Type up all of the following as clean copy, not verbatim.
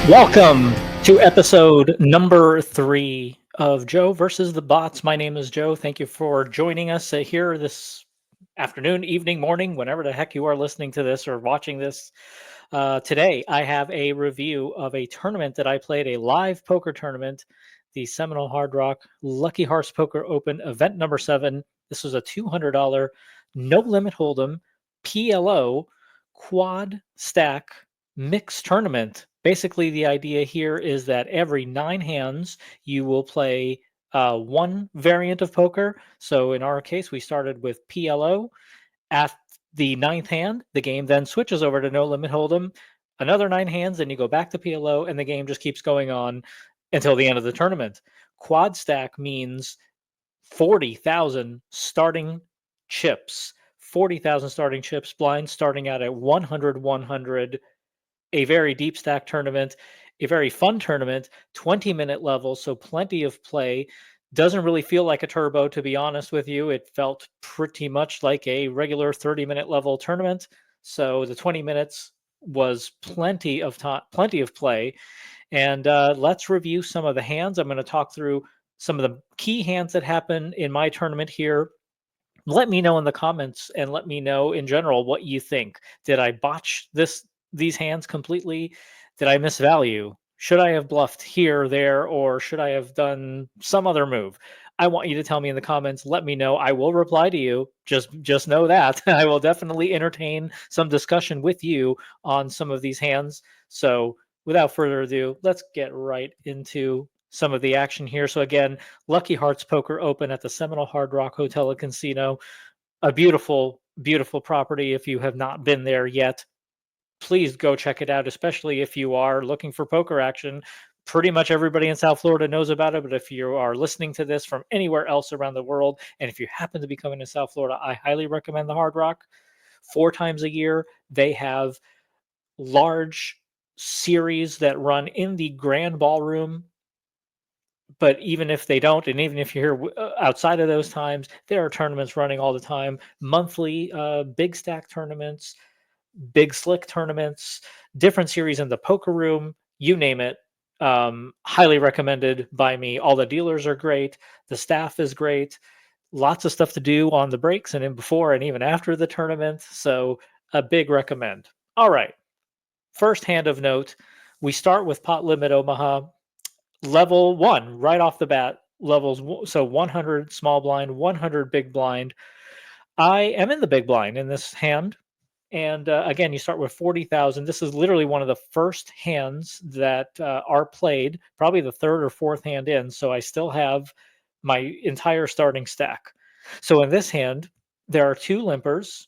Welcome to episode number 3 of Joe versus the Bots. My name is Joe. Thank you for joining us here this afternoon, evening, morning, whenever the heck you are listening to this or watching this. Today, I have a review of a tournament that I played, a live poker tournament, the Seminole Hard Rock Lucky Horse Poker Open event number 7. This was a $200 no limit hold'em PLO quad stack mixed tournament. Basically, the idea here is that every 9 hands, you will play one variant of poker. So in our case, we started with PLO. At the ninth hand, the game then switches over to No Limit Hold'em. Another 9 hands, then you go back to PLO, and the game just keeps going on until the end of the tournament. Quad stack means 40,000 starting chips. 40,000 starting chips, blinds starting out at 100, 100, a very deep stack tournament, a very fun tournament, 20-minute level, so plenty of play. Doesn't really feel like a turbo, to be honest with you. It felt pretty much like a regular 30-minute level tournament. So the 20 minutes was plenty of time, plenty of play. And let's review some of the hands. I'm going to talk through some of the key hands that happen in my tournament here. Let me know in the comments and let me know in general what you think. Did I botch these hands completely? Did I miss value? Should I have bluffed here, there, or should I have done some other move? I want you to tell me in the comments. Let me know. I will reply to you. Just know that I will definitely entertain some discussion with you on some of these hands. So without further ado, let's get right into some of the action here. So again, Lucky Hearts Poker Open at the Seminole Hard Rock Hotel and Casino. A beautiful, beautiful property. If you have not been there yet, please go check it out, especially if you are looking for poker action. Pretty much everybody in South Florida knows about it, but if you are listening to this from anywhere else around the world, and if you happen to be coming to South Florida, I highly recommend the Hard Rock. 4 times a year, they have large series that run in the grand ballroom. But even if they don't, and even if you're here outside of those times, there are tournaments running all the time, monthly big stack tournaments, big slick tournaments, different series in the poker room, you name it. Highly recommended by me. All the dealers are great. The staff is great. Lots of stuff to do on the breaks and in before and even after the tournament. So a big recommend. All right. First hand of note, we start with pot limit Omaha. Level 1 right off the bat. So 100 small blind, 100 big blind. I am in the big blind in this hand. And again, you start with 40,000. This is literally one of the first hands that are played, probably the third or fourth hand in. So I still have my entire starting stack. So in this hand, there are 2 limpers,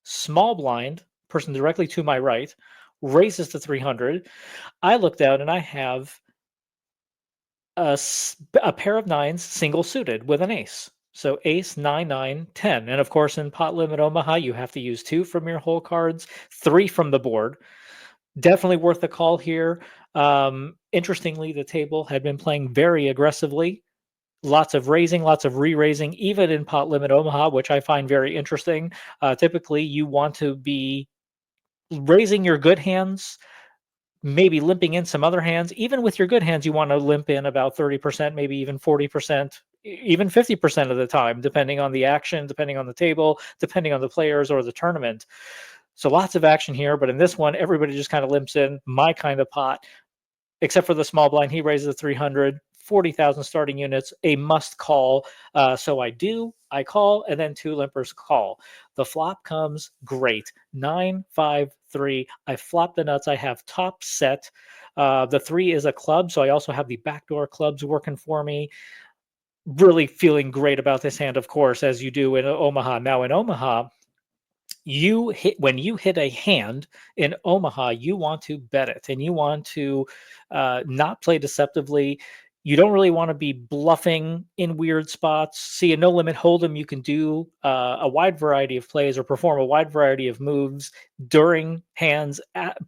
small blind, person directly to my right, raises to 300. I looked out and I have a pair of nines single suited with an ace. So ace, 9, 9, 10. And of course, in pot limit Omaha, you have to use 2 from your whole cards, 3 from the board. Definitely worth a call here. Interestingly, the table had been playing very aggressively. Lots of raising, lots of re-raising, even in pot limit Omaha, which I find very interesting. Typically, you want to be raising your good hands, maybe limping in some other hands. Even with your good hands, you want to limp in about 30%, maybe even 40%, even 50% of the time, depending on the action, depending on the table, depending on the players or the tournament. So lots of action here, but in this one, everybody just kind of limps in, my kind of pot, except for the small blind. He raises a 300, 40,000 starting units, a must call. So I call, and then 2 limpers call. The flop comes great. 9, 5, 3. I flop the nuts. I have top set. The 3 is a club, so I also have the backdoor clubs working for me. Really feeling great about this hand, of course, as you do in Omaha. Now in Omaha, when you hit a hand in Omaha, you want to bet it and you want to not play deceptively. You don't really want to be bluffing in weird spots. See, a no limit hold'em, you can do a wide variety of plays or perform a wide variety of moves during hands,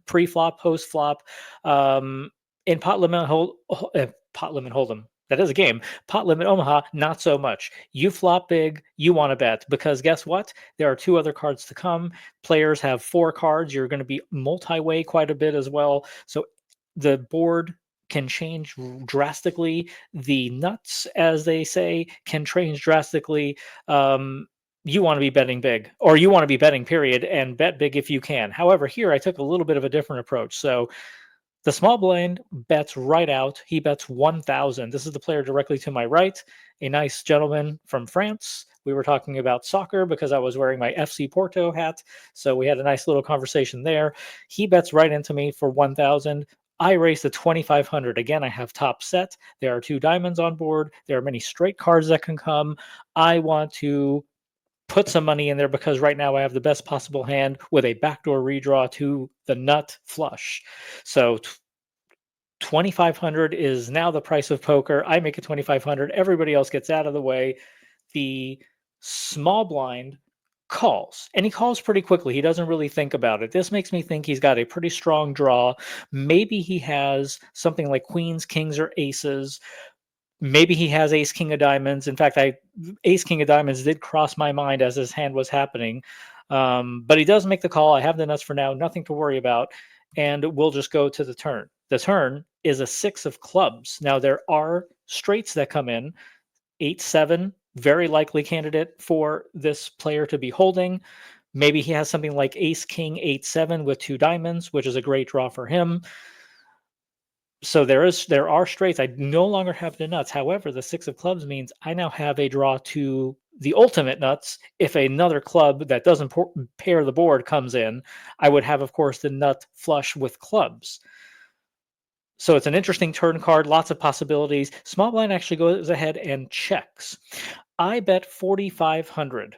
pre flop, post flop. In pot limit hold'em. That is a game. Pot limit Omaha, not so much. You flop big, you want to bet because guess what? There are 2 other cards to come. Players have 4 cards. You're going to be multi-way quite a bit as well. So the board can change drastically. The nuts, as they say, can change drastically. You want to be betting big, or you want to be betting, period, and bet big if you can. However, here I took a little bit of a different approach. So the small blind bets right out. He bets 1,000. This is the player directly to my right, a nice gentleman from France. We were talking about soccer because I was wearing my FC Porto hat. So we had a nice little conversation there. He bets right into me for 1,000. I raise to 2,500. Again, I have top set. There are two diamonds on board. There are many straight cards that can come. I want to put some money in there because right now I have the best possible hand with a backdoor redraw to the nut flush. So 2,500 is now the price of poker. I make it 2,500. Everybody else gets out of the way. The small blind calls, and he calls pretty quickly. He doesn't really think about it. This makes me think he's got a pretty strong draw. Maybe he has something like queens, kings, or aces. Maybe he has ace king of diamonds. In fact, I ace king of diamonds did cross my mind as his hand was happening. But he does make the call. I have the nuts for now, nothing to worry about, and we'll just go to the turn. The turn is a six of clubs. Now there are straights that come in. 8-7, very likely candidate for this player to be holding. Maybe he has something like ace king 8-7 with two diamonds, which is a great draw for him. So there are straights. I no longer have the nuts. However, the six of clubs means I now have a draw to the ultimate nuts. If another club that doesn't pair the board comes in, I would have, of course, the nut flush with clubs. So it's an interesting turn card, lots of possibilities. Small blind actually goes ahead and checks. I bet 4,500.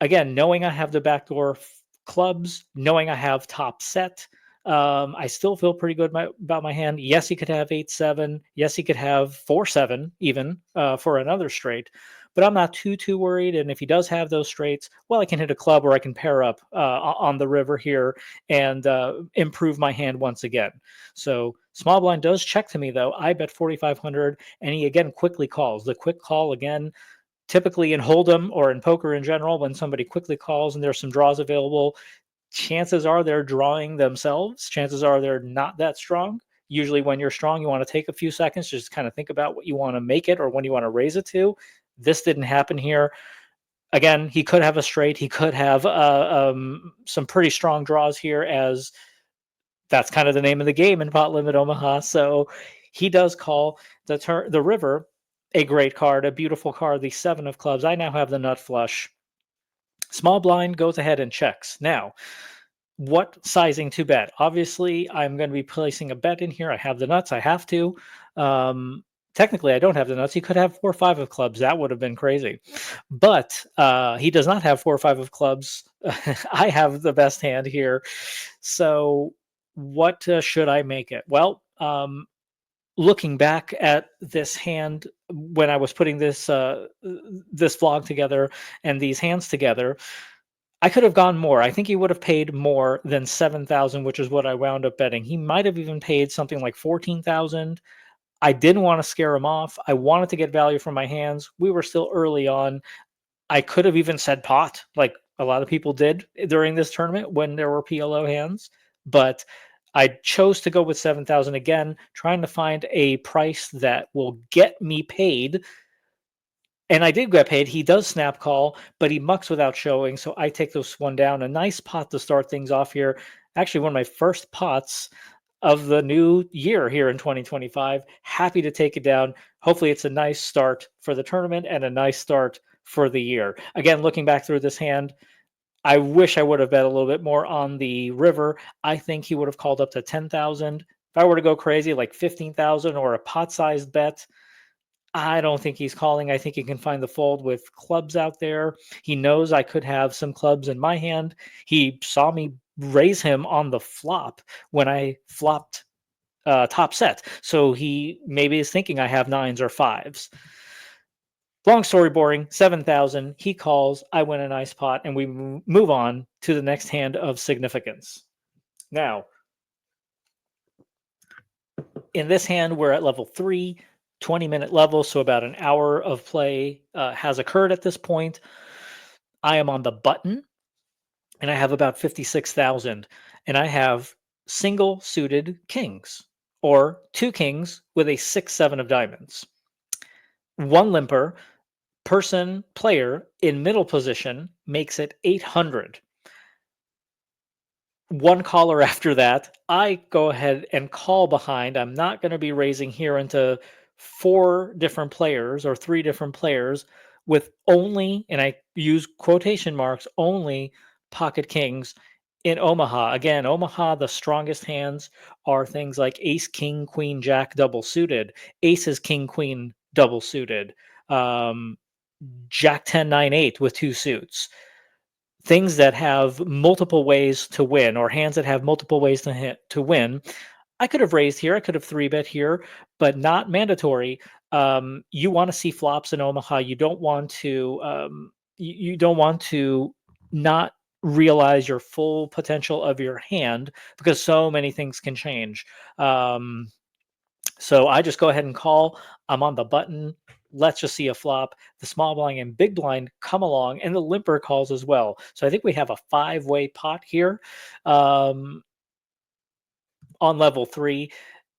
Again, knowing I have the backdoor clubs, knowing I have top set, I still feel pretty good about my hand. Yes, he could have 8-7. Yes, he could have 4-7 even for another straight. But I'm not too worried. And if he does have those straights, well, I can hit a club or I can pair up on the river here and improve my hand once again. So small blind does check to me, though. I bet 4,500, and he again quickly calls. The quick call again, typically in Hold'em or in poker in general, when somebody quickly calls and there's some draws available, chances are they're drawing themselves. Chances are they're not that strong. Usually, when you're strong, you want to take a few seconds, just kind of think about what you want to make it or when you want to raise it to. This didn't happen here. Again, he could have a straight. He could have some pretty strong draws here, as that's kind of the name of the game in pot limit Omaha. So he does call the river, a great card, a beautiful card, the seven of clubs. I now have the nut flush. Small blind goes ahead and checks. Now, what sizing to bet? Obviously, I'm going to be placing a bet in here. I have the nuts. I have to. Technically, I don't have the nuts. He could have 4 or 5 of clubs. That would have been crazy. But he does not have 4 or 5 of clubs. I have the best hand here. So what should I make it? Well, looking back at this hand when I was putting this vlog together and these hands together, I could have gone more. I think he would have paid more than 7,000, which is what I wound up betting. He might have even paid something like 14,000. I didn't want to scare him off. I wanted to get value from my hands. We were still early on. I could have even said pot, like a lot of people did during this tournament when there were PLO hands, but I chose to go with 7,000 again, trying to find a price that will get me paid. And I did get paid. He does snap call, but he mucks without showing. So I take this one down. A nice pot to start things off here. Actually, one of my first pots of the new year here in 2025. Happy to take it down. Hopefully, it's a nice start for the tournament and a nice start for the year. Again, looking back through this hand, I wish I would have bet a little bit more on the river. I think he would have called up to 10,000. If I were to go crazy, like 15,000 or a pot-sized bet, I don't think he's calling. I think he can find the fold with clubs out there. He knows I could have some clubs in my hand. He saw me raise him on the flop when I flopped top set. So he maybe is thinking I have nines or fives. Long story boring, 7,000. He calls. I win a nice pot, and we move on to the next hand of significance. Now, in this hand, we're at level 3. 20-minute level, so about an hour of play has occurred at this point. I am on the button, and I have about 56,000, and I have single suited kings, or two kings with a 6-7 of diamonds. One limper, person, player in middle position makes it 800. One caller after that, I go ahead and call behind. I'm not going to be raising here into four different players or three different players with only, and I use quotation marks, only pocket kings in Omaha. Again, Omaha, the strongest hands are things like ace, king, queen, jack, double suited, aces, king, queen, double suited, um, jack 10, 9, 8 with two suits, things that have multiple ways to win or hands that have multiple ways to win. I could have raised here, I could have three bet here, but not mandatory. You want to see flops in Omaha. You don't want to you don't want to not realize your full potential of your hand because so many things can change. So I just go ahead and call. I'm on the button. Let's just see a flop. The small blind and big blind come along, and the limper calls as well. So I think we have a five-way pot here um, on level 3.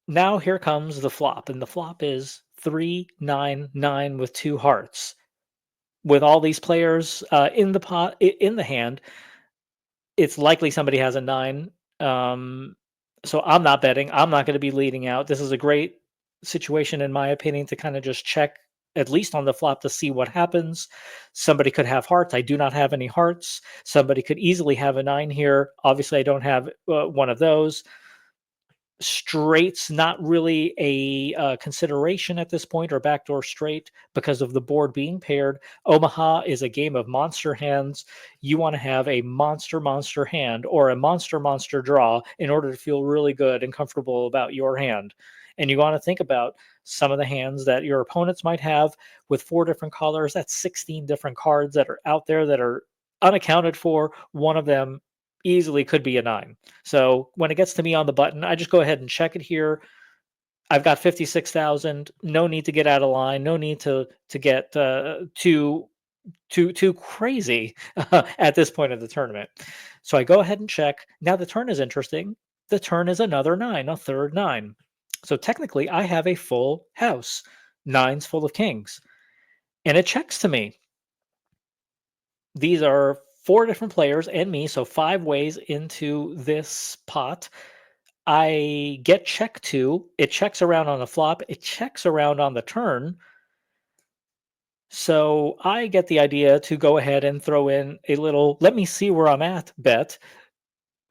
Now here comes the flop, and the flop is 3-9-9 with two hearts. With all these players in the pot in the hand, it's likely somebody has a 9. Um, so I'm not betting. I'm not going to be leading out. This is a great situation, in my opinion, to kind of just check at least on the flop to see what happens. Somebody could have hearts. I do not have any hearts. Somebody could easily have a 9 here. Obviously, I don't have one of those. Straights not really a consideration at this point, or backdoor straight, because of the board being paired. Omaha is a game of monster hands. You want to have a monster hand or a monster draw in order to feel really good and comfortable about your hand. And you want to think about some of the hands that your opponents might have with four different colors. That's 16 different cards that are out there that are unaccounted for. One of them easily could be a 9. So when it gets to me on the button, I just go ahead and check it here. I've got 56,000. No need to get out of line. No need to get too crazy at this point of the tournament. So I go ahead and check. Now the turn is interesting. The turn is another 9, a third 9. So technically, I have a full house, nines full of kings, and it checks to me. These are four different players and me, so five ways into this pot. I get check two. It checks around on the flop. It checks around on the turn. So I get the idea to go ahead and throw in a little, let me see where I'm at bet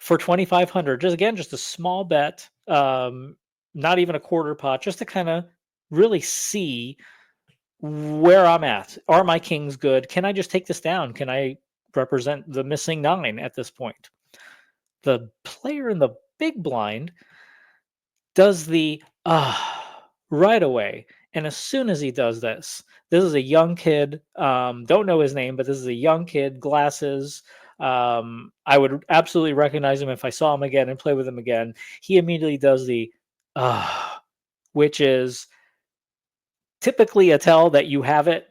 for 2,500. Just a small bet, not even a quarter pot, just to kind of really see where I'm at. Are my kings good? Can I just take this down? Can I represent the missing 9 at this point? The player in the big blind does the right away. And as soon as he does this is a young kid. Don't know his name, but this is a young kid, glasses. I would absolutely recognize him if I saw him again and play with him again. He immediately does the which is typically a tell that you have it.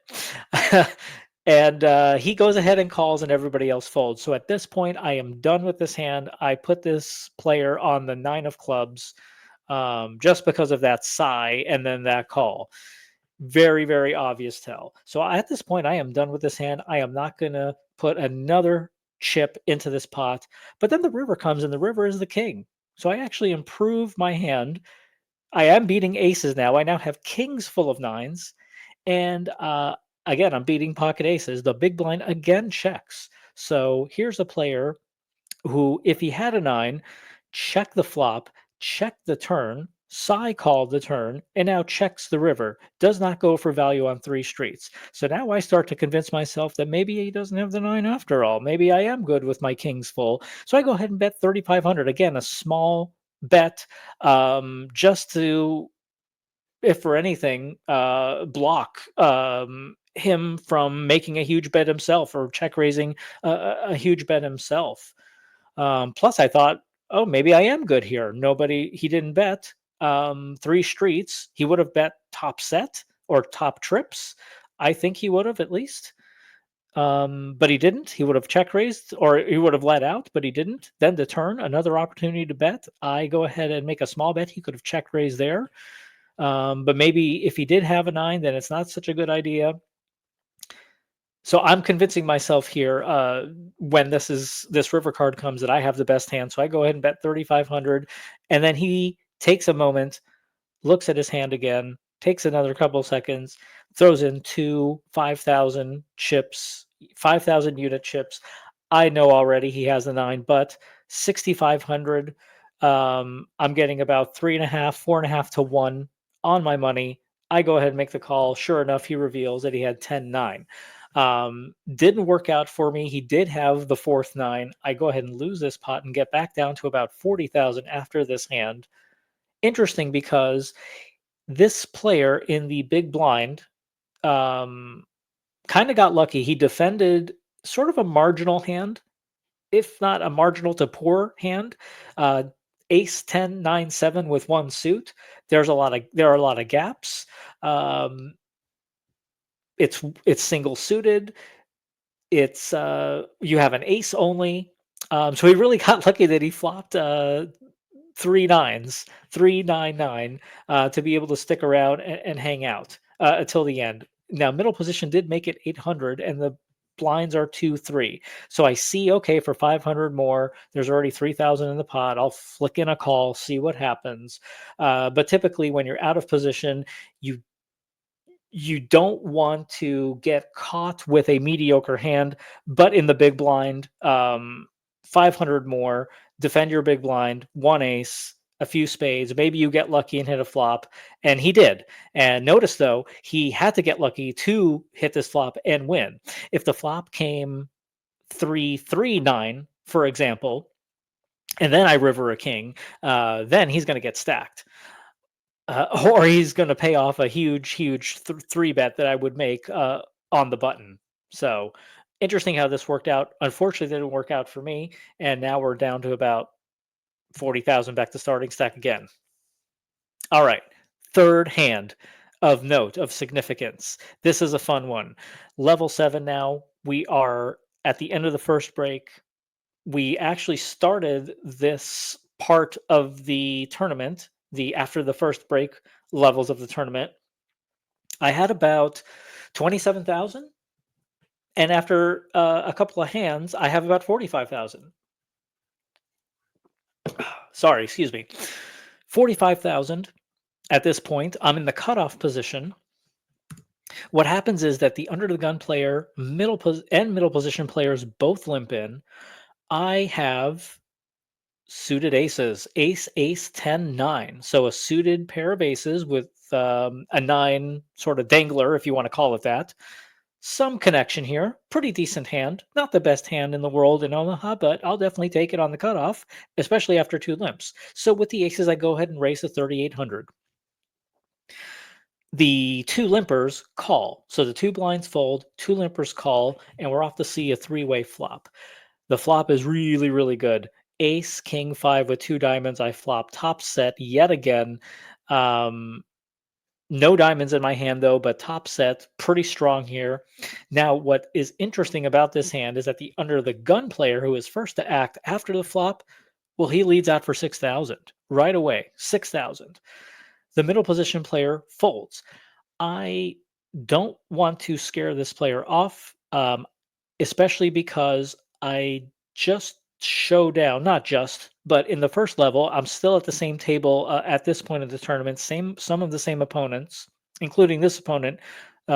And he goes ahead and calls, and everybody else folds. So at this point, I am done with this hand. I put this player on the 9 of clubs just because of that sigh and then that call. Very obvious tell. So at this point, I am done with this hand. I am not going to put another chip into this pot. But then the river comes, and the river is the king. So I actually improve my hand. I am beating aces now. I now have kings full of 9s. And again, I'm beating pocket aces. The big blind again checks. So here's a player who, if he had a 9, check the flop, check the turn, called the turn, and now checks the river. Does not go for value on 3 streets. So now I start to convince myself that maybe he doesn't have the 9 after all. Maybe I am good with my kings full. So I go ahead and bet 3,500. Again, a small bet, just to, if for anything, block him from making a huge bet himself or check raising a huge bet himself. Plus, I thought, oh, maybe I am good here. He didn't bet 3 streets. He would have bet top set or top trips. I think he would have, at least. But he didn't. He would have check raised or he would have let out, but he didn't. Then the turn, another opportunity to bet. I go ahead and make a small bet. He could have check raised there. But maybe if he did have a 9, then it's not such a good idea. So I'm convincing myself here when this river card comes that I have the best hand. So I go ahead and bet 3,500, and then he takes a moment, looks at his hand again, takes another couple seconds, throws in two 5,000 chips, 5,000 unit chips. I know already he has a 9, but 6,500. I'm getting about 3.5, 4.5 to 1 on my money. I go ahead and make the call. Sure enough, he reveals that he had 10-9. Didn't work out for me. He did have the fourth 9. I go ahead and lose this pot and get back down to about 40,000 after this hand. Interesting because this player in the big blind kind of got lucky. He defended sort of a marginal hand, if not a marginal to poor hand. Uh, Ace 10 9 7 with one suit. There are a lot of gaps. It's single suited. It's you have an ace only. So he really got lucky that he flopped 3 9s, 3 9 9, to be able to stick around and hang out until the end. Now, middle position did make it 800, and the blinds are 2-3. So I see, okay, for 500 more, there's already 3,000 in the pot. I'll flick in a call, see what happens. But typically, when you're out of position, you you don't want to get caught with a mediocre hand, but in the big blind, 500 more, defend your big blind, one ace, a few spades. Maybe you get lucky and hit a flop, and he did. And notice though, he had to get lucky to hit this flop and win. If the flop came 3-3-9, for example, and then I river a king, then he's going to get stacked. Or he's going to pay off a huge three bet that I would make on the button. So interesting how this worked out. Unfortunately, it didn't work out for me, and now we're down to about 40,000 back to starting stack again. All right, third hand of note of significance. This is a fun one. Level 7 now. We are at the end of the first break. We actually started this part of the tournament, the after the first break levels of the tournament. I had about 27,000, and after a couple of hands, I have about 45,000. Sorry, excuse me. 45,000 at this point. I'm in the cutoff position. What happens is that the under the gun player, middle position players both limp in. I have suited aces, ace 10 9. So a suited pair of aces with a 9 sort of dangler, if you want to call it that. Some connection here. Pretty decent hand. Not the best hand in the world in Omaha, but I'll definitely take it on the cutoff, especially after 2 limps. So with the aces, I go ahead and raise to 3,800. The 2 limpers call. So the 2 blinds fold, 2 limpers call, and we're off to see a 3-way flop. The flop is really, really good. Ace, king, 5 with 2 diamonds. I flop top set yet again. No diamonds in my hand, though, but top set, pretty strong here. Now, what is interesting about this hand is that the under the gun player, who is first to act after the flop, well, he leads out for 6,000 right away. 6,000. The middle position player folds. I don't want to scare this player off, especially because I just show down, not just, but in the first level, I'm still at the same table at this point of the tournament. Some of the same opponents, including this opponent,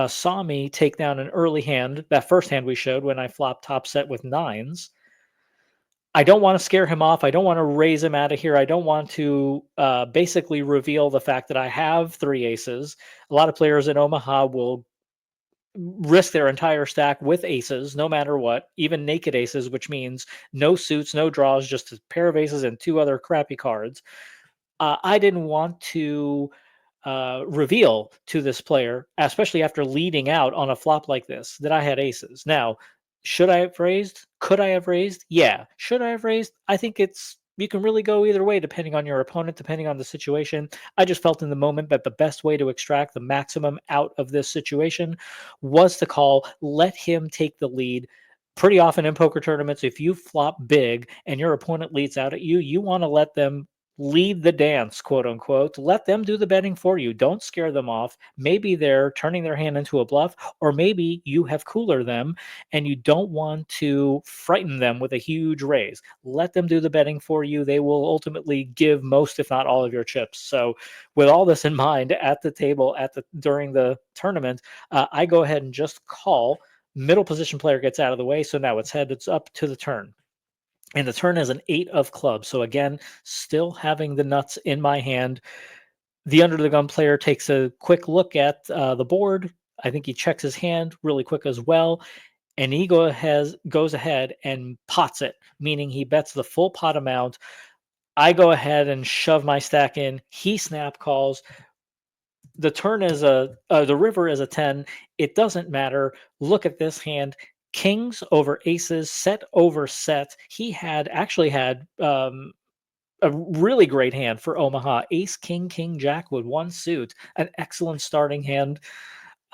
saw me take down an early hand. That first hand we showed when I flopped top set with 9s. I don't want to scare him off. I don't want to raise him out of here. I don't want to basically reveal the fact that I have 3 aces. A lot of players in Omaha will risk their entire stack with aces, no matter what, even naked aces, which means no suits, no draws, just a pair of aces and 2 other crappy cards. I didn't want to reveal to this player, especially after leading out on a flop like this, that I had aces. Now, should I have raised? Could I have raised? Yeah. Should I have raised? I think it's you can really go either way depending on your opponent, depending on the situation. I just felt in the moment that the best way to extract the maximum out of this situation was to call, let him take the lead. Pretty often in poker tournaments, if you flop big and your opponent leads out at you, you want to let them lead the dance, quote unquote. Let them do the betting for you. Don't scare them off. Maybe they're turning their hand into a bluff, or maybe you have cooler them and you don't want to frighten them with a huge raise. Let them do the betting for you. They will ultimately give most, if not all, of your chips. So, with all this in mind, at the table during the tournament, I go ahead and just call. Middle position player gets out of the way, so now it's up to the turn. And the turn is an 8 of clubs. So again, still having the nuts in my hand. The under the gun player takes a quick look at the board. I think he checks his hand really quick as well. And he goes ahead and pots it, meaning he bets the full pot amount. I go ahead and shove my stack in. He snap calls. The turn is the river is a 10. It doesn't matter. Look at this hand. Kings over aces, set over set. He had actually had a really great hand for Omaha. Ace, king, king, jack with one suit. An excellent starting hand.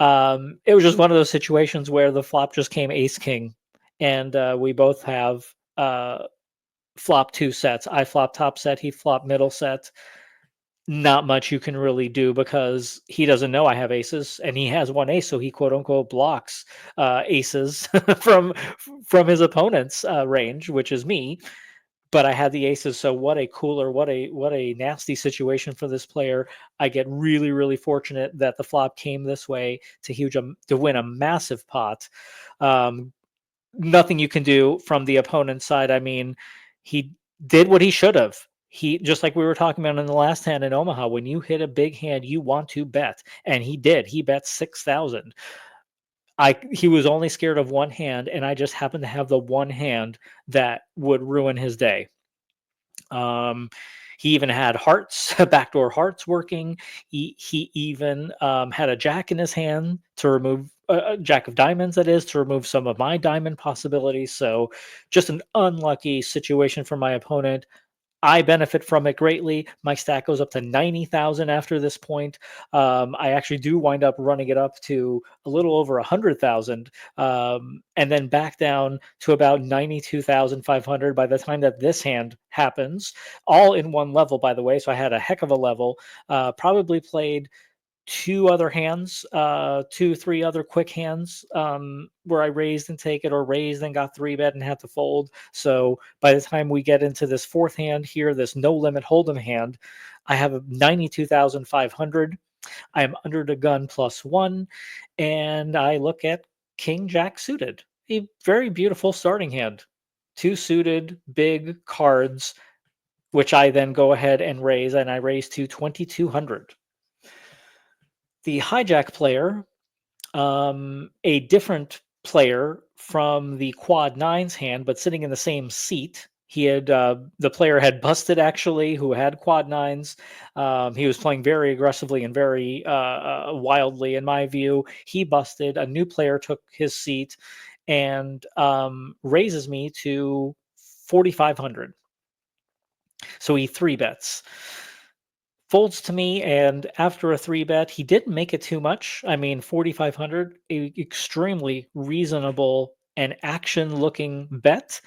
It was just one of those situations where the flop just came ace, king, and we both have flop two sets. I flop top set, he flop middle set. Not much you can really do because he doesn't know I have aces, and he has one ace, so he quote unquote blocks aces from his opponent's range, which is me. But I had the aces, so what a cooler, what a nasty situation for this player. I get really, really fortunate that the flop came this way to win a massive pot. Um, Nothing you can do from the opponent's side. I mean, he did what he should have. He just like we were talking about in the last hand in Omaha, when you hit a big hand, you want to bet, and he did. He bet 6,000. He was only scared of one hand, and I just happened to have the one hand that would ruin his day. Um, he even had hearts, backdoor hearts working. He even had a jack in his hand to remove a jack of diamonds, that is, to remove some of my diamond possibilities. So, just an unlucky situation for my opponent. I benefit from it greatly. My stack goes up to 90,000 after this point. I actually do wind up running it up to a little over 100,000, and then back down to about 92,500 by the time that this hand happens. All in one level, by the way. So I had a heck of a level. Probably played two other hands, two, three other quick hands, where I raised and take it, or raised and got three bet and had to fold. So by the time we get into this fourth hand here, this no limit hold'em hand, I have 92,500. I am under the gun +1, and I look at King Jack suited. A very beautiful starting hand. Two suited big cards, which I then go ahead and raise, and I raise to 2,200. The hijack player, a different player from the quad nines hand, but sitting in the same seat. The player had busted, actually, who had quad nines. He was playing very aggressively and very wildly, in my view. He busted. A new player took his seat and raises me to 4,500. So he three bets. Folds to me, and after a three bet, he didn't make it too much. I mean, 4,500, extremely reasonable and action looking bet.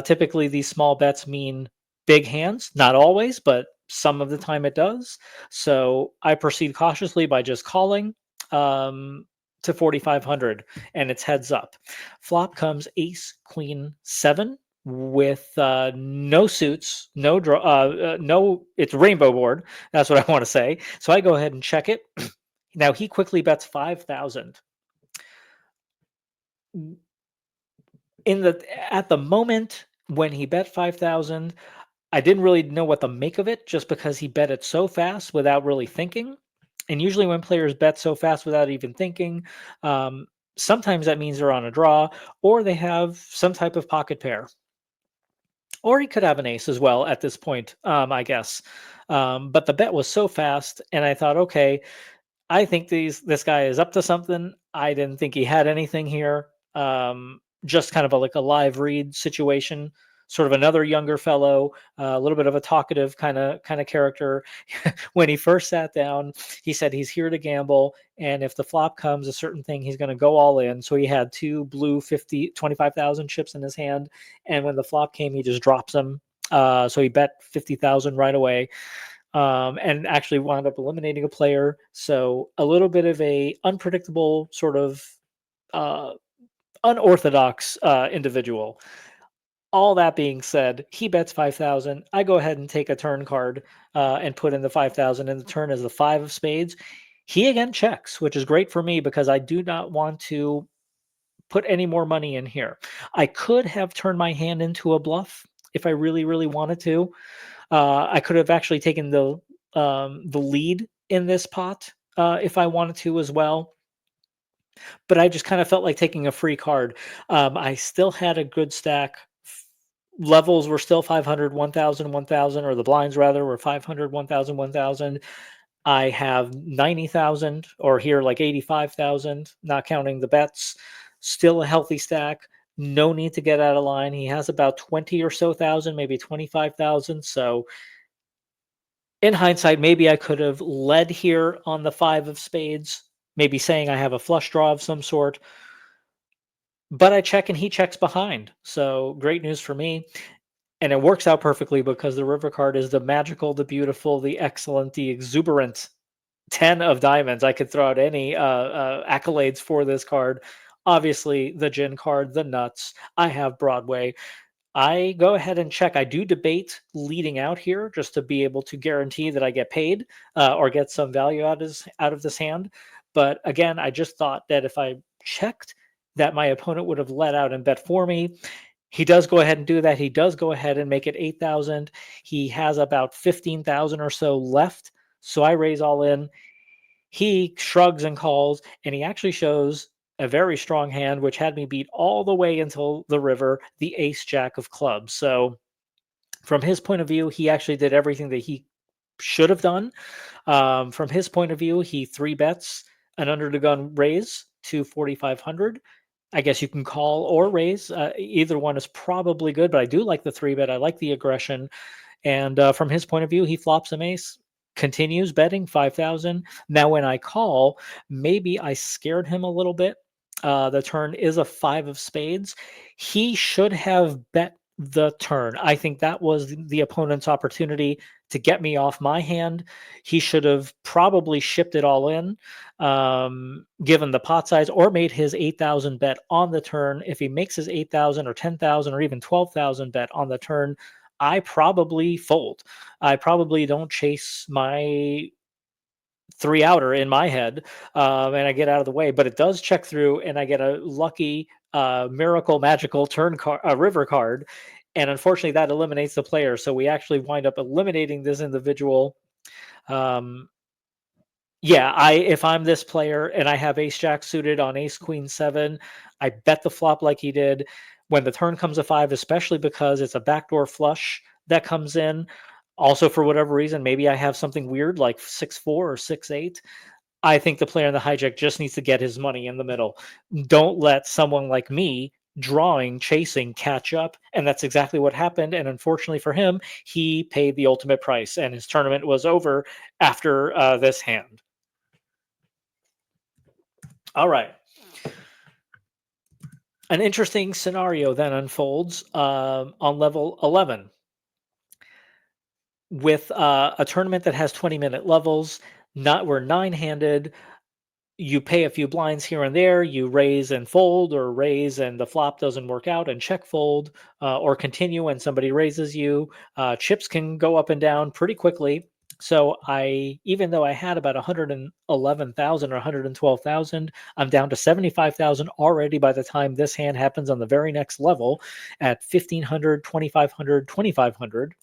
Typically, these small bets mean big hands, not always, but some of the time it does. So I proceed cautiously by just calling to 4,500, and it's heads up. Flop comes ace, queen, seven with no suits, no draw, no. It's rainbow board. That's what I want to say. So I go ahead and check it. Now he quickly bets 5,000. At the moment when he bet 5,000, I didn't really know what to make of it, just because he bet it so fast without really thinking. And usually when players bet so fast without even thinking, um, sometimes that means they're on a draw, or they have some type of pocket pair. Or he could have an ace as well at this point, I guess. But the bet was so fast, and I thought, okay, I think this guy is up to something. I didn't think he had anything here. Just kind of like a live read situation. sort of another younger fellow, a little bit of a talkative kind of character. When he first sat down, he said he's here to gamble, and if the flop comes a certain thing, he's going to go all in. So he had two blue 25,000 chips in his hand, and when the flop came, he just drops them. So he bet 50,000 right away, and actually wound up eliminating a player. So a little bit of a unpredictable sort of uh, unorthodox individual. All that being said, he bets 5,000. I go ahead and take a turn card and put in the 5,000, and the turn is the five of spades. He again checks, which is great for me because I do not want to put any more money in here. I could have turned my hand into a bluff if I really, really wanted to. I could have actually taken the lead in this pot if I wanted to as well, but I just kind of felt like taking a free card. I still had a good stack. Levels were still 500, 1,000, 1,000, or the blinds rather were 500, 1,000, 1,000. I have 90,000, or here like 85,000, not counting the bets. Still a healthy stack. No need to get out of line. He has about 20 or so thousand, maybe 25,000. So in hindsight, maybe I could have led here on the five of spades, maybe saying I have a flush draw of some sort. But I check and he checks behind. So great news for me. And it works out perfectly because the river card is the magical, the beautiful, the excellent, the exuberant 10 of diamonds. I could throw out any accolades for this card. Obviously, the gin card, the nuts. I have Broadway. I go ahead and check. I do debate leading out here just to be able to guarantee that I get paid or get some value out of this hand. But again, I just thought that if I checked, that my opponent would have let out and bet for me. He does go ahead and do that. He does go ahead and make it 8,000. He has about 15,000 or so left. So I raise all in. He shrugs and calls, and he actually shows a very strong hand, which had me beat all the way until the river, the ace jack of clubs. So from his point of view, he actually did everything that he should have done. From his point of view, he three bets an under the gun raise to 4,500. I guess you can call or raise. Either one is probably good, but I do like the three bet. I like the aggression. And from his point of view, he flops an ace, continues betting 5,000. Now, when I call, maybe I scared him a little bit. The turn is a five of spades. He should have bet the turn. I think that was the opponent's opportunity to get me off my hand. He should have probably shipped it all in, given the pot size, or made his 8,000 bet on the turn. If he makes his 8,000 or 10,000 or even 12,000 bet on the turn, I probably fold. I probably don't chase my three outer in my head, and I get out of the way. But it does check through, and I get a lucky, miracle, magical turn card, river card, and unfortunately that eliminates the player. So we actually wind up eliminating this individual. Yeah, if I'm this player and I have ace jack suited on ace queen seven, I bet the flop like he did. When the turn comes to five, especially because it's a backdoor flush that comes in. Also, for whatever reason, maybe I have something weird like 6-4 or 6-8. I think the player in the hijack just needs to get his money in the middle. Don't let someone like me drawing, chasing, catch up. And that's exactly what happened. And unfortunately for him, he paid the ultimate price, and his tournament was over after this hand. All right. An interesting scenario then unfolds on level 11 with a tournament that has 20-minute levels. We're nine-handed. You pay a few blinds here and there. You raise and fold, or raise and the flop doesn't work out and check fold, or continue and somebody raises you. Chips can go up and down pretty quickly. So even though I had about 111,000 or 112,000, I'm down to 75,000 already by the time this hand happens on the very next level at 1,500, 2,500, 2,500.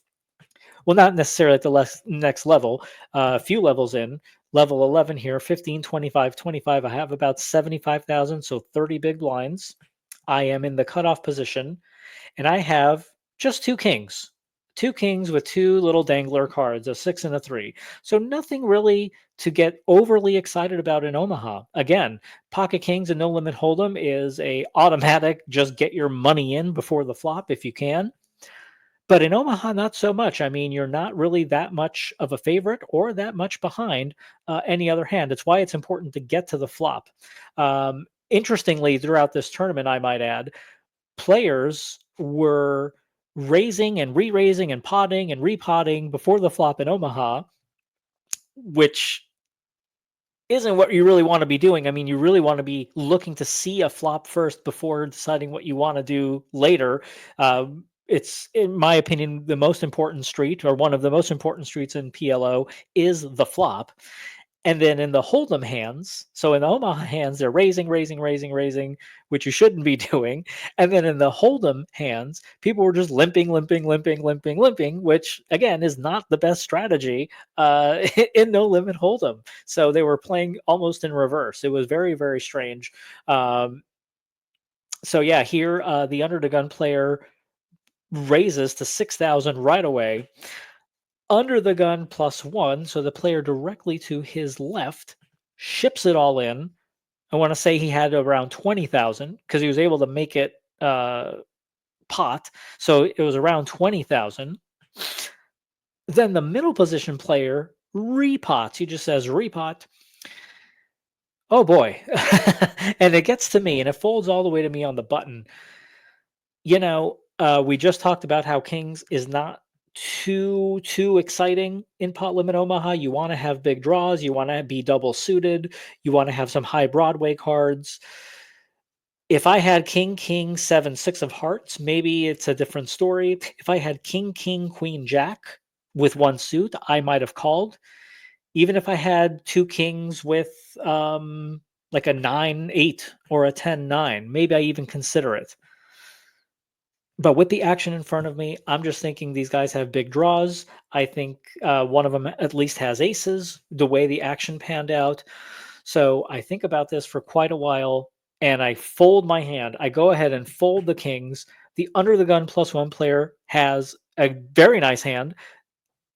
Well, not necessarily at the next level, a few levels in. Level 11 here, 15, 25, 25. I have about 75,000, so 30 big blinds. I am in the cutoff position, and I have just two kings. Two kings with two little dangler cards, a 6 and a 3. So nothing really to get overly excited about in Omaha. Again, pocket kings and no limit hold'em is a automatic, just get your money in before the flop if you can. But in Omaha, not so much. I mean, you're not really that much of a favorite or that much behind any other hand. It's why it's important to get to the flop. Interestingly, throughout this tournament, I might add, players were raising and re-raising and potting and repotting before the flop in Omaha, which isn't what you really want to be doing. I mean, you really want to be looking to see a flop first before deciding what you want to do later. It's, in my opinion, the most important street, or one of the most important streets in PLO, is the flop. And then in the Hold'em hands, so in the Omaha hands, they're raising, raising, raising, raising, which you shouldn't be doing. And then in the Hold'em hands, people were just limping, limping, limping, limping, limping, which again is not the best strategy in no limit Hold'em. So they were playing almost in reverse. It was very, very strange. Um, so yeah, here the under the gun player raises to 6,000 right away. Under the gun +1, so the player directly to his left ships it all in. I want to say he had around 20,000 because he was able to make it pot. So it was around 20,000. Then the middle position player repots. He just says repot. Oh boy. And it gets to me and it folds all the way to me on the button. We just talked about how Kings is not too exciting in pot limit Omaha. You want to have big draws, you want to be double suited, you want to have some high Broadway cards. If I had king, king, 7, 6 of hearts, maybe it's a different story. If I had king, king, queen, jack with one suit, I might have called. Even if I had two kings with like a 9, 8 or a 10, 9, maybe I even consider it. But with the action in front of me, I'm just thinking these guys have big draws. I think one of them at least has aces, the way the action panned out. So I think about this for quite a while and I fold my hand. I go ahead and fold the kings. The under the gun +1 player has a very nice hand.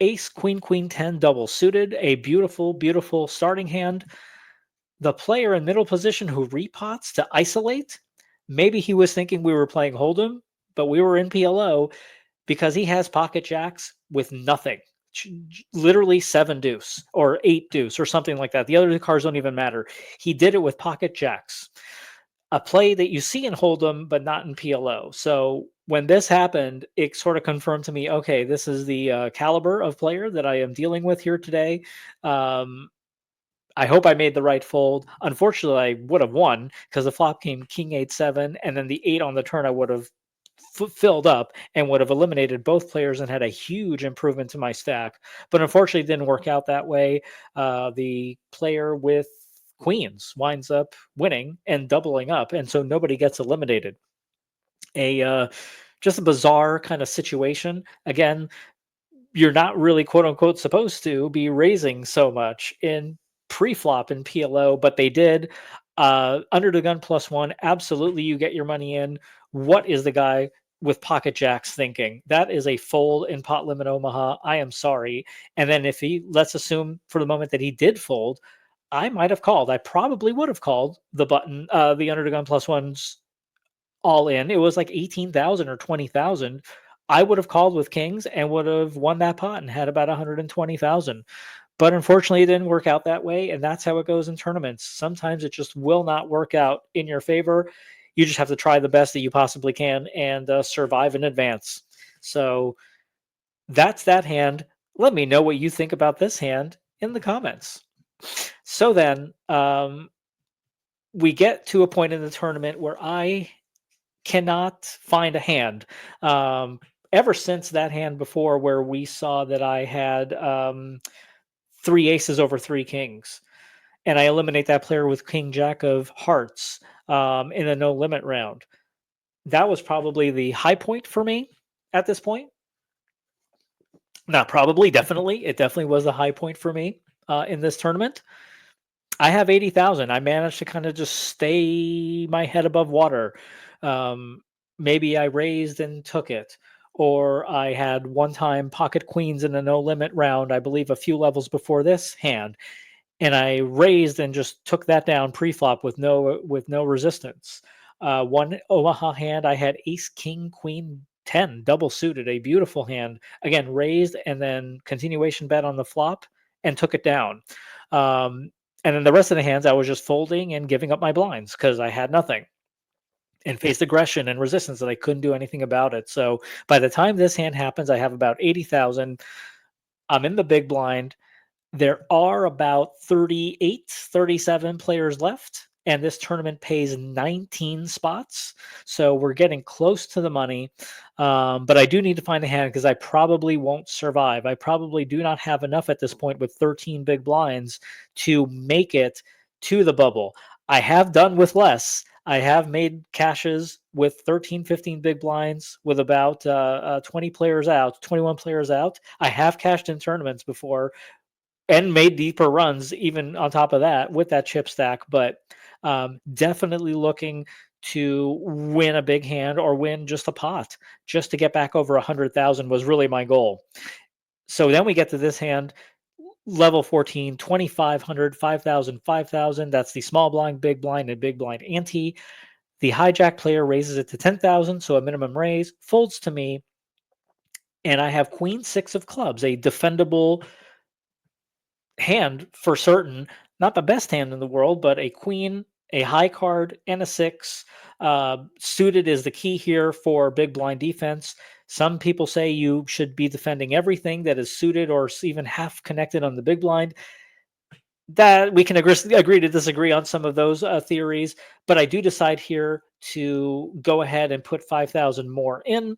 Ace, queen, queen, 10 double suited, a beautiful, beautiful starting hand. The player in middle position who repots to isolate, maybe he was thinking we were playing Hold'em, but we were in PLO because he has pocket jacks with nothing. Literally 7 deuce or 8 deuce or something like that. The other cards don't even matter. He did it with pocket jacks. A play that you see in Hold'em, but not in PLO. So when this happened, it sort of confirmed to me, okay, this is the caliber of player that I am dealing with here today. I hope I made the right fold. Unfortunately, I would have won because the flop came king 8-7, and then the 8 on the turn I would have filled up and would have eliminated both players and had a huge improvement to my stack. But unfortunately, it didn't work out that way. The player with queens winds up winning and doubling up, and so nobody gets eliminated. Just a bizarre kind of situation. Again, you're not really quote unquote supposed to be raising so much in pre-flop in PLO, but they did. Under the gun +1, absolutely you get your money in. What is the guy with pocket jacks thinking? That is a fold in pot limit Omaha. I am sorry. And then if he, let's assume for the moment that he did fold, I might have called. I probably would have called the button, the under the gun +1's all in. It was like 18,000 or 20,000. I would have called with kings and would have won that pot and had about 120,000. But unfortunately, it didn't work out that way. And that's how it goes in tournaments. Sometimes it just will not work out in your favor. You just have to try the best that you possibly can and survive in advance. So that's that hand. Let me know what you think about this hand in the comments. So then we get to a point in the tournament where I cannot find a hand. Ever since that hand before where we saw that I had 3 aces over 3 kings, and I eliminate that player with king jack of hearts in a no limit round. That was probably the high point for me at this point. Not probably, definitely. It definitely was a high point for me in this tournament. I have 80,000. I managed to kind of just stay my head above water. Maybe I raised and took it, or I had one time pocket queens in a no limit round, I believe a few levels before this hand, and I raised and just took that down pre-flop with no resistance. One Omaha hand, I had ace, king, queen, 10 double suited, a beautiful hand. Again, raised and then continuation bet on the flop and took it down. And then the rest of the hands, I was just folding and giving up my blinds because I had nothing and faced aggression and resistance that I couldn't do anything about it. So by the time this hand happens, I have about 80,000. I'm in the big blind. There are about 38, 37 players left, and this tournament pays 19 spots. So we're getting close to the money. But I do need to find a hand because I probably won't survive. I probably do not have enough at this point with 13 big blinds to make it to the bubble. I have done with less. I have made cashes with 13, 15 big blinds with about 20 players out, 21 players out. I have cashed in tournaments before and made deeper runs even on top of that with that chip stack, but definitely looking to win a big hand or win just a pot just to get back over 100,000 was really my goal. So then we get to this hand, level 14, 2,500, 5,000, 5,000. That's the small blind, big blind, and big blind ante. The hijack player raises it to 10,000, so a minimum raise, folds to me, and I have queen six of clubs, a defendable hand for certain, not the best hand in the world, but a queen, a high card, and a six. Suited is the key here for big blind defense. Some people say you should be defending everything that is suited or even half connected on the big blind. That we can agree to disagree on some of those theories, but I do decide here to go ahead and put 5,000 more in.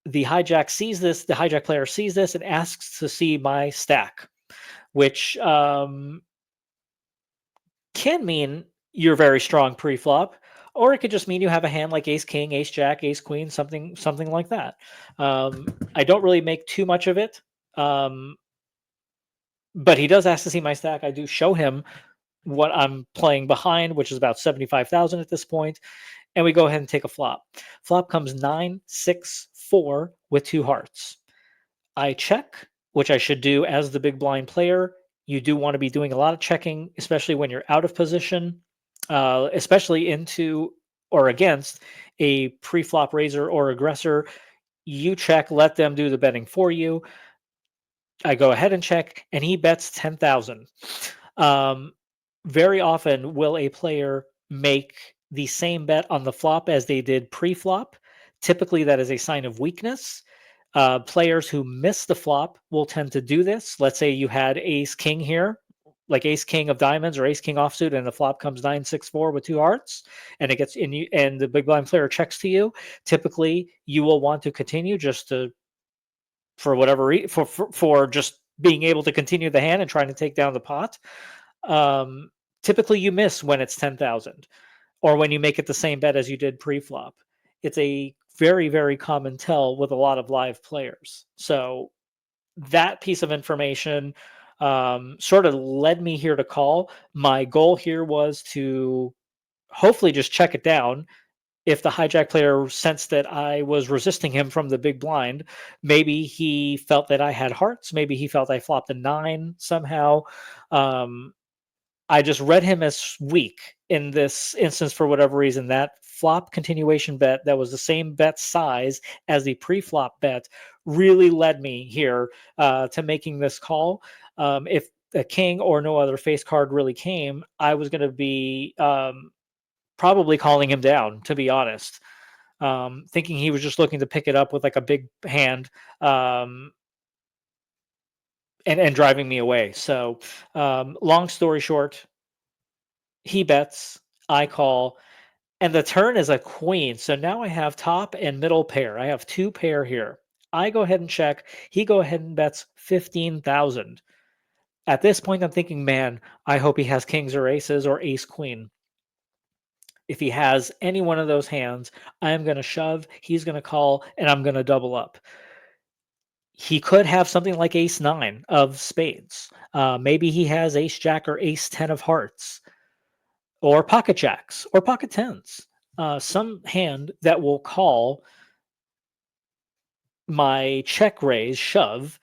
The hijack player sees this and asks to see my stack, which can mean you're very strong pre-flop, or it could just mean you have a hand like ace king, ace jack, ace queen, something like that. I don't really make too much of it, but he does ask to see my stack. I do show him what I'm playing behind, which is about 75,000 at this point, and we go ahead and take a flop. Flop comes 9, 6, 4 with two hearts. I check, which I should do as the big blind player. You do want to be doing a lot of checking, especially when you're out of position, especially into or against a pre-flop raiser or aggressor. You check, let them do the betting for you. I go ahead and check, and he bets 10,000. Very often will a player make the same bet on the flop as they did pre-flop. Typically, that is a sign of weakness. Players who miss the flop will tend to do this. Let's say you had ace king here, like ace king of diamonds or ace king offsuit, and the flop comes 9, 6, 4 with two hearts, and it gets in you, and the big blind player checks to you. Typically, you will want to continue just to, for whatever for just being able to continue the hand and trying to take down the pot. Typically, you miss when it's 10,000 or when you make it the same bet as you did pre-flop. It's a very, very common tell with a lot of live players. So that piece of information sort of led me here to call. My goal here was to hopefully just check it down. If the hijack player sensed that I was resisting him from the big blind, maybe he felt that I had hearts. Maybe he felt I flopped a 9 somehow. I just read him as weak in this instance for whatever reason. That flop continuation bet that was the same bet size as the pre-flop bet really led me here to making this call. If a king or no other face card really came, I was going to be probably calling him down, to be honest. Thinking he was just looking to pick it up with like a big hand and driving me away. So, long story short, he bets, I call, and the turn is a queen. So now I have top and middle pair. I have two pair here. I go ahead and check. He go ahead and bets 15,000. At this point, I'm thinking, man, I hope he has kings or aces or ace queen. If he has any one of those hands, I am going to shove, he's going to call, and I'm going to double up. He could have something like ace 9 of spades. Maybe he has ace jack or ace 10 of hearts, or pocket jacks or pocket tens. Some hand that will call my check raise shove.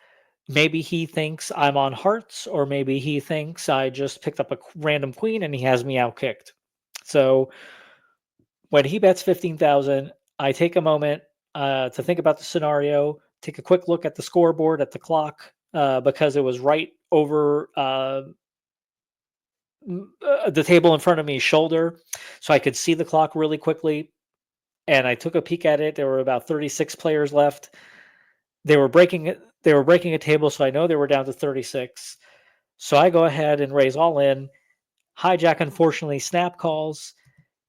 Maybe he thinks I'm on hearts, or maybe he thinks I just picked up a random queen and he has me out kicked. So when he bets 15,000, I take a moment. to think about the scenario, take a quick look at the scoreboard, at the clock, because it was right over the table in front of me's shoulder. So I could see the clock really quickly. And I took a peek at it. There were about 36 players left. They were breaking it. They were breaking a table, so I know they were down to 36. So I go ahead and raise all in. Hijack, unfortunately, snap calls.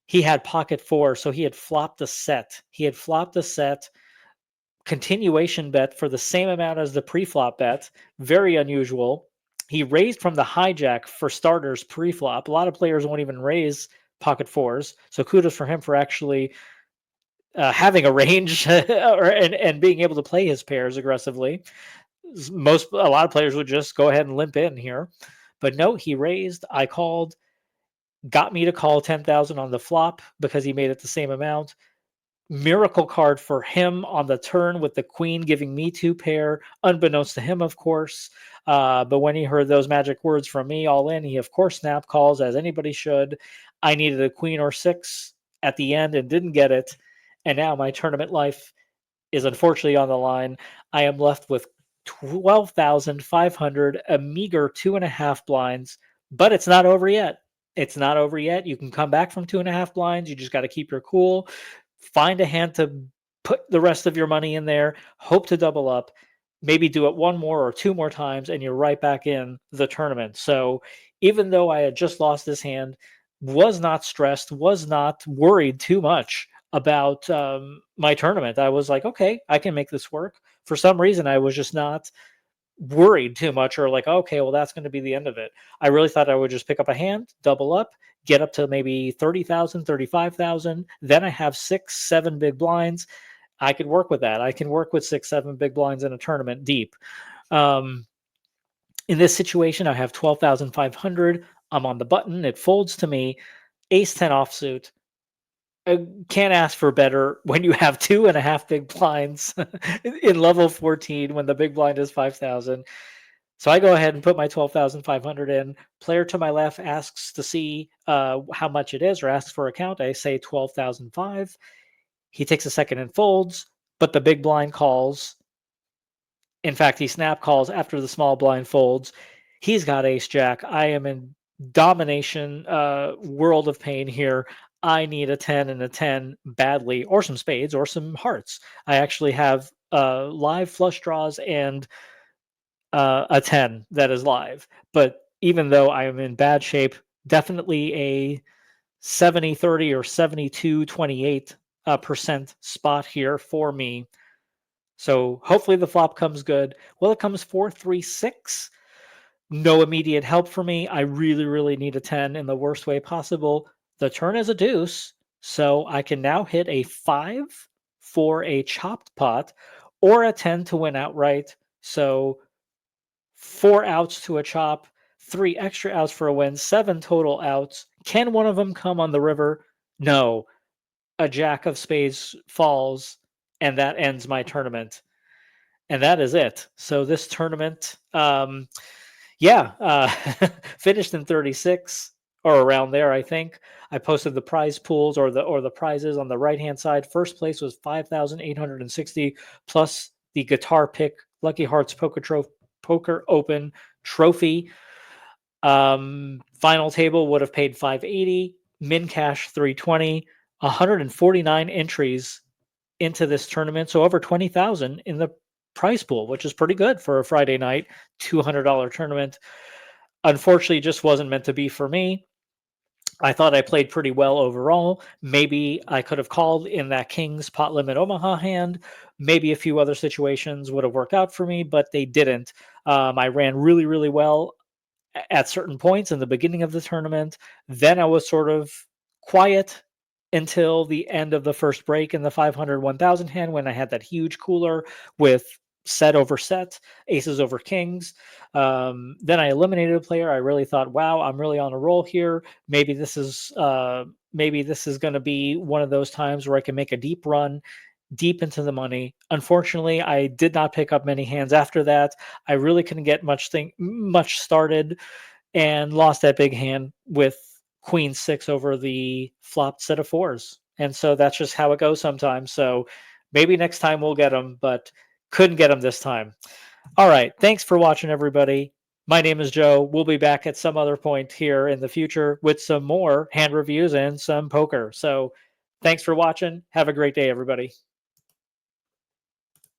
He had pocket four, so he had flopped a set. Continuation bet for the same amount as the pre-flop bet. Very unusual. He raised from the hijack for starters pre-flop. A lot of players won't even raise pocket fours, so kudos for him for actually having a range and being able to play his pairs aggressively. A lot of players would just go ahead and limp in here, but no, he raised. I called, got me to call 10,000 on the flop because he made it the same amount. Miracle card for him on the turn with the queen giving me two pair, unbeknownst to him, of course. But when he heard those magic words from me all in, he of course snap calls, as anybody should. I needed a queen or six at the end and didn't get it. And now my tournament life is unfortunately on the line. I am left with 12,500, a meager 2.5 blinds, but it's not over yet. It's not over yet. You can come back from 2.5 blinds. You just got to keep your cool. Find a hand to put the rest of your money in there. Hope to double up. Maybe do it one more or two more times, and you're right back in the tournament. So even though I had just lost this hand, was not stressed, was not worried too much about my tournament. I was like, okay, I can make this work. For some reason, I was just not worried too much or like, okay, well, that's going to be the end of it. I really thought I would just pick up a hand, double up, get up to maybe 30,000, 35,000. Then I have 6, 7 big blinds. I could work with that. I can work with 6, 7 big blinds in a tournament deep. In this situation, I have 12,500. I'm on the button. It folds to me. Ace 10 offsuit. I can't ask for better when you have 2.5 big blinds in level 14 when the big blind is 5,000. So I go ahead and put my 12,500 in. Player to my left asks to see how much it is or asks for a count. I say 12,005. He takes a second and folds, but the big blind calls. In fact, he snap calls after the small blind folds. He's got ace jack. I am in domination world of pain here. I need a 10 and a 10 badly, or some spades or some hearts. I actually have live flush draws and a 10 that is live. But even though I am in bad shape, definitely a 70-30 or 72-28 percent spot here for me. So hopefully the flop comes good. Well, it comes 4-3-6. No immediate help for me. I really, really need a 10 in the worst way possible. The turn is a deuce, so I can now hit a 5 for a chopped pot or a 10 to win outright. So 4 outs to a chop, 3 extra outs for a win, 7 total outs. Can one of them come on the river? No. A jack of spades falls, and that ends my tournament. And that is it. So this tournament, finished in 36 or around there, I think. I posted the prize pools or the prizes on the right-hand side. First place was 5,860 plus the guitar pick Lucky Hearts Poker Open trophy. Final table would have paid 580, min cash 320, 149 entries into this tournament, so over 20,000 in the prize pool, which is pretty good for a Friday night $200 tournament. Unfortunately, just wasn't meant to be for me. I thought I played pretty well overall. Maybe I could have called in that King's pot limit Omaha hand. Maybe a few other situations would have worked out for me, but they didn't. I ran really, really well at certain points in the beginning of the tournament. Then I was sort of quiet until the end of the first break in the 500 1000 hand when I had that huge cooler with set over set, aces over kings. Then I eliminated a player. I really thought, wow, I'm really on a roll here. Maybe this is going to be one of those times where I can make a deep run deep into the money. Unfortunately, I did not pick up many hands after that. I really couldn't get much started and lost that big hand with queen 6 over the flopped set of fours. And so that's just how it goes sometimes. So Maybe next time we'll get them, but couldn't get them this time. All right. Thanks for watching, everybody. My name is Joe. We'll be back at some other point here in the future with some more hand reviews and some poker. So thanks for watching. Have a great day, everybody.